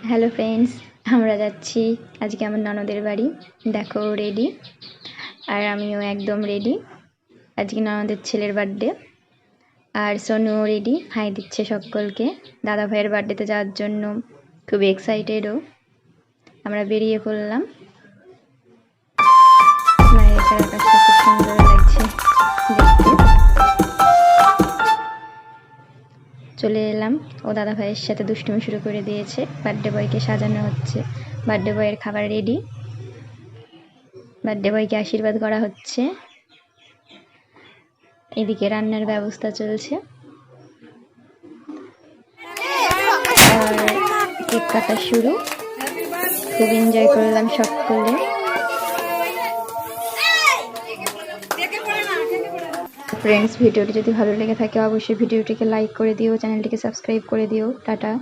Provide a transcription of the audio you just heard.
Hello friends, আমরা যাচ্ছি আজকে আমার ননদের বাড়ি। দেখো রেডি, আর আমিও একদম রেডি। আজকে ননদের ছেলের বার্থডে, আর সোনুও রেডি, হাই দিচ্ছে সকলকে। দাদা ভাইয়ের বার্থডেতে যাওয়ার জন্য খুবই এক্সাইটেডও। আমরা বেরিয়ে পড়লাম। মায়ের চারপাশটা খুব সুন্দর লাগছে দেখতে। চলে এলাম, ও দাদা ভাইয়ের সাথে দুষ্টুমি শুরু করে দিয়েছে। বার্থডে বয়কে সাজানো হচ্ছে, বার্থডে বয়ের খাবার রেডি, বার্থডে বয়কে আশীর্বাদ করা হচ্ছে। এদিকে রান্নার ব্যবস্থা চলছে, আর কেক কাটা শুরু। খুব এনজয় করলাম সকলে। ফ্রেন্ডস, ভিডিওটি যদি ভালো লেগে থাকে অবশ্যই ভিডিওটিকে লাইক করে দিও, চ্যানেলটিকে সাবস্ক্রাইব করে দিও। টাটা।